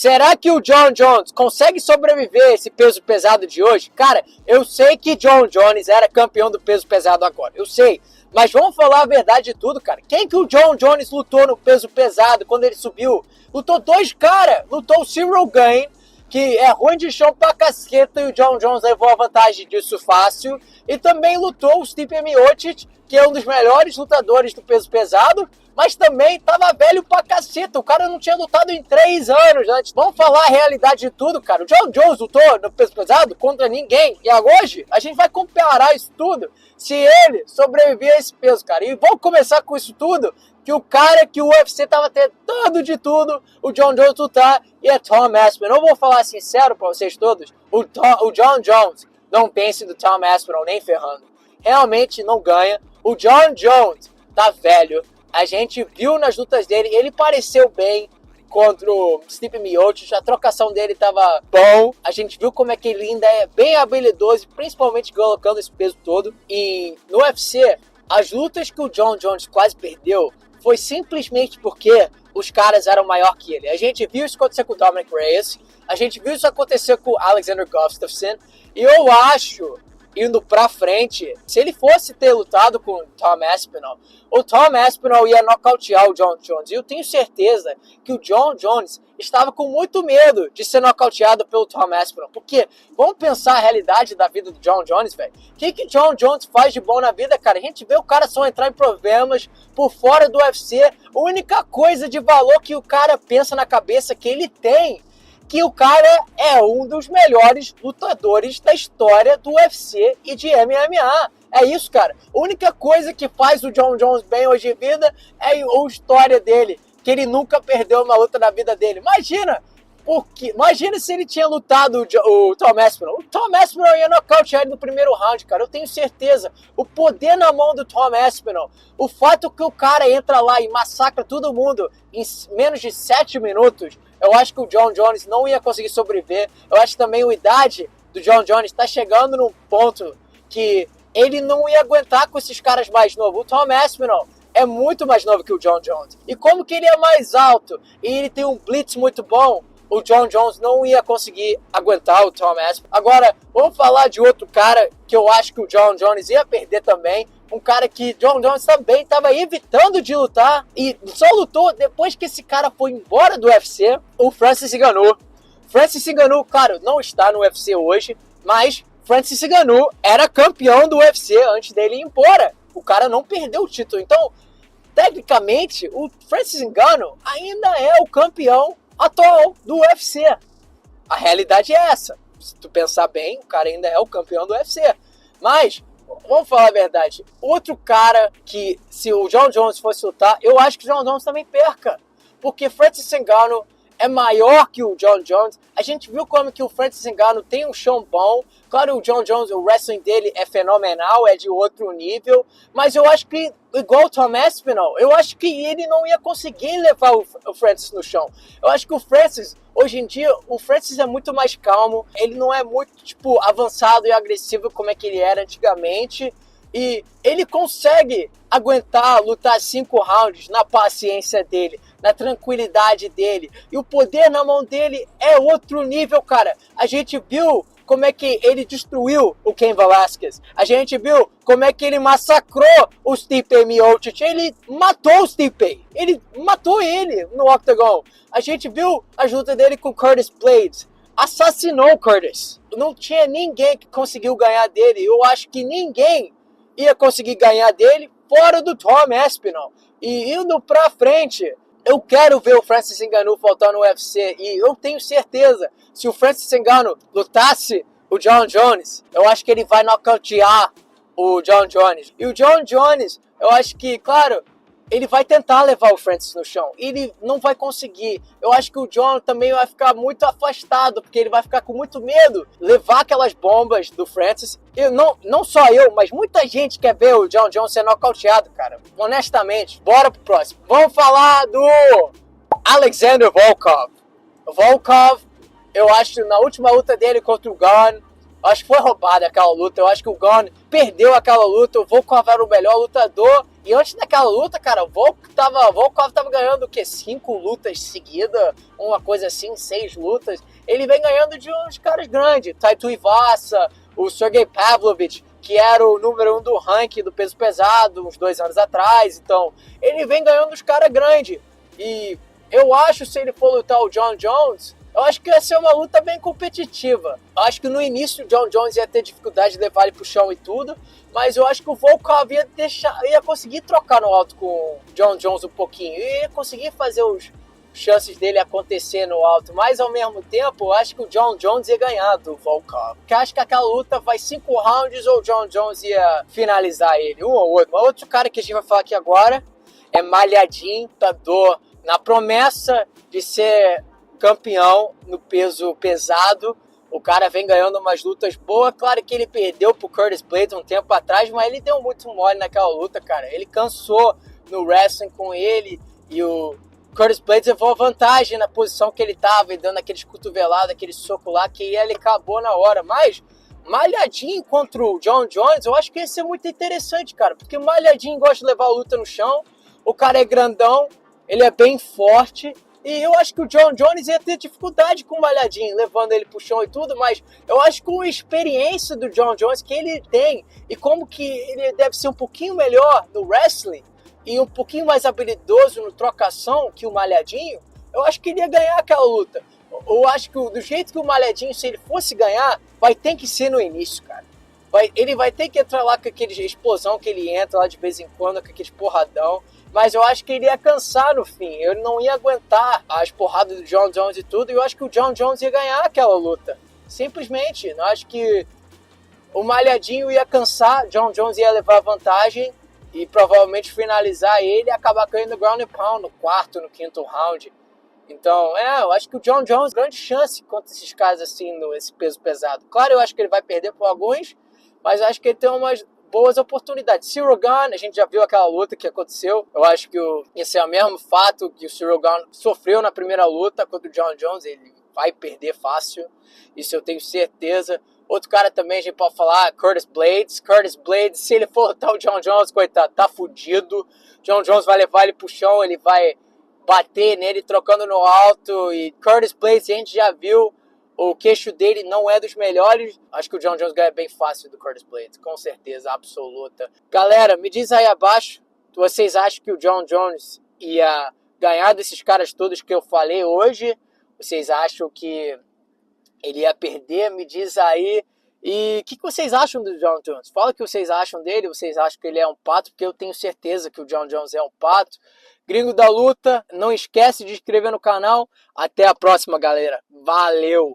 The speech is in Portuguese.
Será que o Jon Jones consegue sobreviver a esse peso pesado de hoje? Cara, eu sei que Jon Jones era campeão do peso pesado agora, eu sei. Mas vamos falar a verdade de tudo, cara. Quem que o Jon Jones lutou no peso pesado quando ele subiu? Lutou dois caras. Lutou o Ciryl Gane, que é ruim de chão pra caceta, e o Jon Jones levou a vantagem disso fácil. E também lutou o Stipe Miocic, que é um dos melhores lutadores do peso pesado, mas também tava velho pra caceta. O cara não tinha lutado em 3 anos antes. Vamos falar a realidade de tudo, cara. O Jon Jones lutou no peso pesado contra ninguém. E hoje a gente vai comparar isso tudo. Se ele sobreviver a esse peso, cara. E vamos começar com isso tudo, que o cara que o UFC tava tentando de tudo, o Jon Jones lutar, e é Tom Aspinall. Eu vou falar sincero pra vocês todos. O Jon Jones, não pense no Tom Aspinall nem ferrando. Realmente não ganha. O Jon Jones tá velho. A gente viu nas lutas dele, ele pareceu bem contra o Stipe Miocic, a trocação dele tava bom, a gente viu como é que ele ainda é bem habilidoso, principalmente colocando esse peso todo. E no UFC, as lutas que o Jon Jones quase perdeu foi simplesmente porque os caras eram maior que ele. A gente viu isso acontecer com o Dominic Reyes, a gente viu isso acontecer com o Alexander Gustafsson, e eu acho, indo pra frente, se ele fosse ter lutado com o Tom Aspinall ia nocautear o Jon Jones. E eu tenho certeza que o Jon Jones estava com muito medo de ser nocauteado pelo Tom Aspinall. Porque, vamos pensar a realidade da vida do Jon Jones, velho. O que o Jon Jones faz de bom na vida, cara? A gente vê o cara só entrar em problemas por fora do UFC. A única coisa de valor que o cara pensa na cabeça que ele tem, que o cara é um dos melhores lutadores da história do UFC e de MMA. É isso, cara. A única coisa que faz o Jon Jones bem hoje em vida é a história dele, que ele nunca perdeu uma luta na vida dele. Imagina se ele tinha lutado o Tom Aspinall. O Tom Aspinall ia nocautear ele no primeiro round, cara. Eu tenho certeza. O poder na mão do Tom Aspinall. O fato que o cara entra lá e massacra todo mundo em menos de 7 minutos. Eu acho que o Jon Jones não ia conseguir sobreviver. Eu acho também a idade do Jon Jones está chegando num ponto que ele não ia aguentar com esses caras mais novos. O Tom Aspinall é muito mais novo que o Jon Jones. E como que ele é mais alto e ele tem um blitz muito bom, o Jon Jones não ia conseguir aguentar o Tom Aspinall. Agora, vamos falar de outro cara que eu acho que o Jon Jones ia perder também. Um cara que Jon Jones também estava evitando de lutar e só lutou depois que esse cara foi embora do UFC, o Francis Ngannou. Francis Ngannou, claro, não está no UFC hoje, mas Francis Ngannou era campeão do UFC antes dele ir embora. O cara não perdeu o título. Então, tecnicamente, o Francis Ngannou ainda é o campeão atual do UFC. A realidade é essa. Se tu pensar bem, o cara ainda é o campeão do UFC. Mas, vamos falar a verdade, outro cara que, se o Jon Jones fosse lutar, eu acho que o Jon Jones também perca. Porque Francis Ngannou é maior que o Jon Jones. A gente viu como que o Francis Ngannou tem um chão bom. Claro, o Jon Jones, o wrestling dele é fenomenal, é de outro nível. Mas eu acho que, igual o Tom Aspinall, eu acho que ele não ia conseguir levar o Francis no chão. Eu acho que o Francis, hoje em dia, o Francis é muito mais calmo. Ele não é muito, avançado e agressivo como é que ele era antigamente. E ele consegue aguentar, lutar 5 rounds na paciência dele, na tranquilidade dele. E o poder na mão dele é outro nível, cara. A gente viu como é que ele destruiu o Cain Velasquez. A gente viu como é que ele massacrou o Stipe Miocic. Ele matou o Stipe. Ele matou ele no octagon. A gente viu as lutas dele com Curtis Blades. Assassinou o Curtis. Não tinha ninguém que conseguiu ganhar dele. Eu acho que ninguém ia conseguir ganhar dele fora do Tom Aspinall. E indo pra frente, eu quero ver o Francis Ngannou voltar no UFC. E eu tenho certeza, se o Francis Ngannou lutasse o Jon Jones, eu acho que ele vai nocautear o Jon Jones. E o Jon Jones, eu acho que, claro, ele vai tentar levar o Francis no chão. Ele não vai conseguir. Eu acho que o Jon também vai ficar muito afastado, porque ele vai ficar com muito medo de levar aquelas bombas do Francis. Não só eu, mas muita gente quer ver o Jon Jones ser nocauteado, cara. Honestamente, bora pro próximo. Vamos falar do Alexander Volkov. O Volkov, eu acho que na última luta dele contra o Gunn, acho que foi roubada aquela luta. Eu acho que o Gunn perdeu aquela luta. O Volkov era o melhor lutador E antes daquela luta, cara, o Volkov tava ganhando o quê? 5 lutas seguidas, uma coisa assim, 6 lutas. Ele vem ganhando de uns caras grandes, Taito Ivasa, o Sergey Pavlovich, que era o número 1 do ranking do peso pesado uns 2 anos atrás. Então, ele vem ganhando os caras grandes. E eu acho, se ele for lutar o Jon Jones, eu acho que ia ser uma luta bem competitiva. Eu acho que no início o Jon Jones ia ter dificuldade de levar ele pro chão e tudo, mas eu acho que o Volkov ia conseguir trocar no alto com o Jon Jones um pouquinho, ia conseguir fazer os chances dele acontecer no alto, mas ao mesmo tempo eu acho que o Jon Jones ia ganhar do Volkov. Porque eu acho que aquela luta vai 5 rounds ou o Jon Jones ia finalizar ele, um ou outro. Mas outro cara que a gente vai falar aqui agora é Malhadinho, lutador na promessa de ser campeão no peso pesado. O cara vem ganhando umas lutas boas. Claro que ele perdeu pro Curtis Blades um tempo atrás, mas ele deu muito mole naquela luta, cara. Ele cansou no wrestling com ele e o Curtis Blades levou vantagem na posição que ele tava e dando aqueles cotovelados, aquele soco lá, que ele acabou na hora. Mas Malhadinho contra o Jon Jones, eu acho que ia ser muito interessante, cara, porque Malhadinho gosta de levar a luta no chão, o cara é grandão, ele é bem forte, e eu acho que o Jon Jones ia ter dificuldade com o Malhadinho, levando ele pro chão e tudo, mas eu acho que com a experiência do Jon Jones que ele tem, e como que ele deve ser um pouquinho melhor no wrestling, e um pouquinho mais habilidoso no trocação que o Malhadinho, eu acho que ele ia ganhar aquela luta. Eu acho que do jeito que o Malhadinho, se ele fosse ganhar, vai ter que ser no início, cara. Ele vai ter que entrar lá com aquele explosão que ele entra lá de vez em quando, com aquele porradão. Mas eu acho que ele ia cansar no fim. Ele não ia aguentar as porradas do Jon Jones e tudo. E eu acho que o Jon Jones ia ganhar aquela luta. Simplesmente. Eu acho que o Malhadinho ia cansar, Jon Jones ia levar vantagem e provavelmente finalizar ele e acabar caindo no ground and pound no quarto, no quinto round. Então, eu acho que o Jon Jones grande chance contra esses caras assim, nesse peso pesado. Claro, eu acho que ele vai perder por alguns, mas eu acho que ele tem umas boas oportunidades. Ciryl Gane, a gente já viu aquela luta que aconteceu. Eu acho que esse é o mesmo fato que o Ciryl Gane sofreu na primeira luta contra o Jon Jones. Ele vai perder fácil, isso eu tenho certeza. Outro cara também, a gente pode falar, Curtis Blades. Curtis Blades, se ele for lutar o Jon Jones, coitado, tá fudido. Jon Jones vai levar ele pro chão, ele vai bater nele trocando no alto. E Curtis Blades, a gente já viu, o queixo dele não é dos melhores. Acho que o Jon Jones ganha bem fácil do Curtis Blades, com certeza, absoluta. Galera, me diz aí abaixo, vocês acham que o Jon Jones ia ganhar desses caras todos que eu falei hoje? Vocês acham que ele ia perder? Me diz aí. E o que vocês acham do Jon Jones? Fala o que vocês acham dele. Vocês acham que ele é um pato? Porque eu tenho certeza que o Jon Jones é um pato. Gringo da Luta, não esquece de se inscrever no canal. Até a próxima, galera. Valeu!